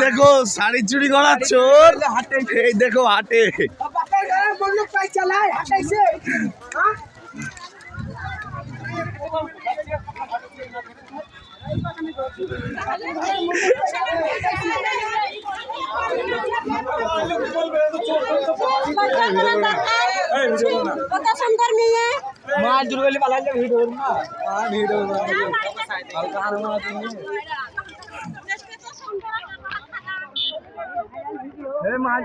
দেখো শাড়ি চুরি করার চোর, এই দেখো হাটে। মাছ দুর্গলি পালাইলে ভিড় হবে না, ভিড় হবে মাছ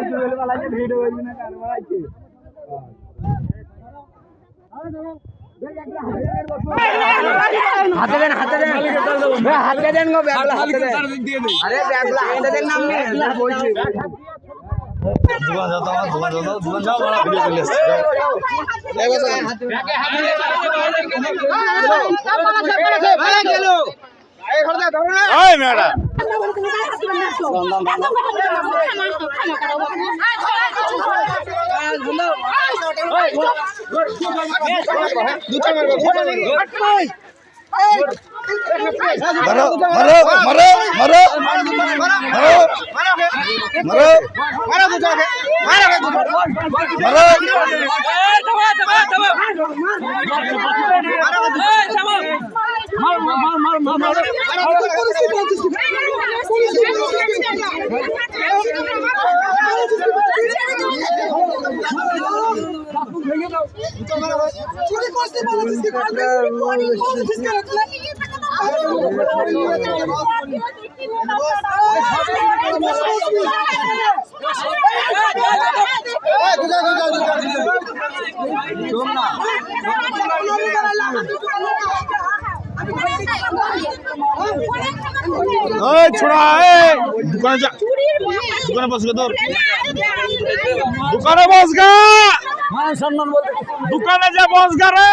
দুর্গলি পালাইলে ভিড় হবে না, কার মারাইছে হাতে দেন, হাতে দেন, হাতে দেন গো, ব্যাগলা হাতে দেন। আরে ব্যাগলা হাতে দেন, নাম নেই বলছি। দোকান যাও বড় ভিডিও করে আসছে। ওই মেয়েটা মারো মারো মারো মারো মারো छोड़ा दुकान जा, दुकान बस गया, दुकान बस गया, दुकान जा बस गया रे,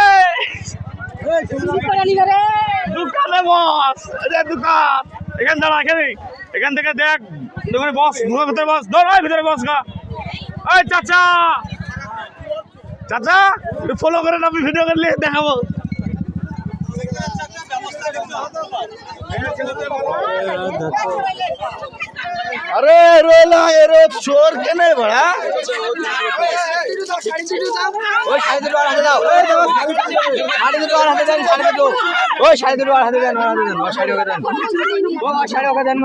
दुकान बस, अरे दुकान, एकान दाला क्या नहीं, एकान देखा देख, दुकान बस, दुकान भीतर बस, दो भाई भीतर बस का, अरे चाचा, चाचा, फॉलो करें ना वीडियो कर ले, देखा वो। अरे रोला ये रो चोर के नहीं बड़ा, ওই শাড়ি দুটো আর হাতে দাও, শাড়ি দুটো আর হাতে দেন, শাড়ি দুটো, ওই শাড়ি দুটো আর হাতে দেন, ওই শাড়ি ওকে দেন, ও শাড়ি ওকে দেন।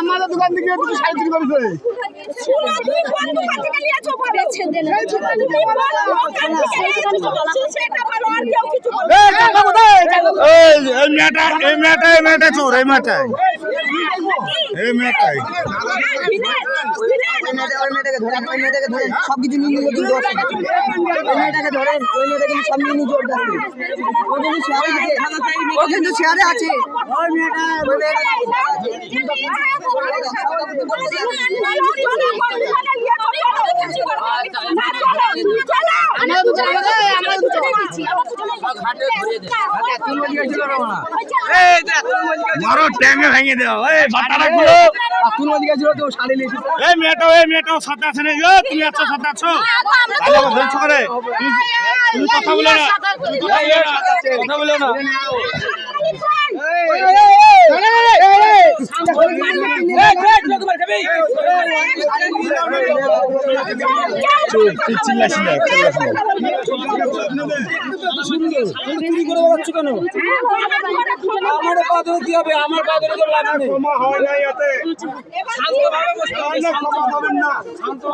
আমাদের দোকান থেকে একটু শাড়ি চুরি করেছে, চোর এই মেয়েটাই, এই মেয়েটাই সবকিছু নিয়ে নিয়ে মেয়েটাকে ধরেন, ওই মেয়েটাকে সব নিয়ে নিয়ে জোর যাচ্ছে, ও কিন্তু শেয়ারে আছে, ওই মারো ট্যাঙ্গে ভেঙে দাও, এই বাটাটা গুলো এই মেয়েটাও সাথে আছে নাকি? তুমি আছো সাথে আছো, তাহলে আমার ধরছো করে, তুমি কথা বলে না, কথা বলে না। আমার বাদরে কি হবে? আমার বাদরে তো লাভ নেই।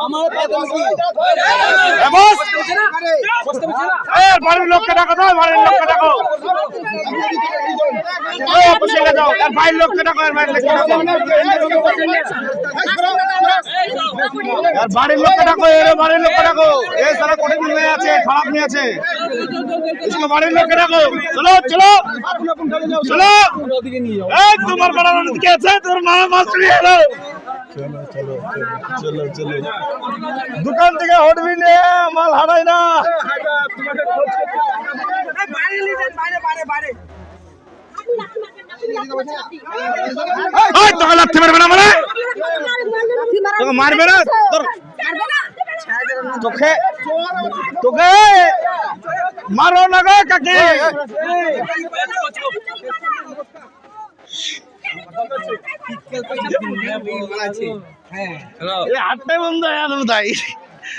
আমার বাদরে কি? বাড়ির লোককে ডাকো তো, বাড়ির লোককে ডাকো। যাও, এর বাইরের লোককে ডাকো, এর বাইরের লোককে ডাকো। আর বাড়ির লোককে ডাকো, এর বাড়ির লোককে ডাকো। এ সারা কোটি নিয়ে আছে, খারাপ নিয়ে আছে। इसको বাড়ির লোককে ডাকো। চলো চলো চলো। এই তোমার বড় মানুষ কে আছে? তোর মা মাছ নিয়ে এলো। চলো চলো চলো। দোকান থেকে হটবি নে, মাল হারাই না। তোকে লাগতে পারবে না মানে? তোকে মারবে না? তোকে তোকে মারো না গো কাকি। হাটটাই বন্ধ হয়ে গেল তাই।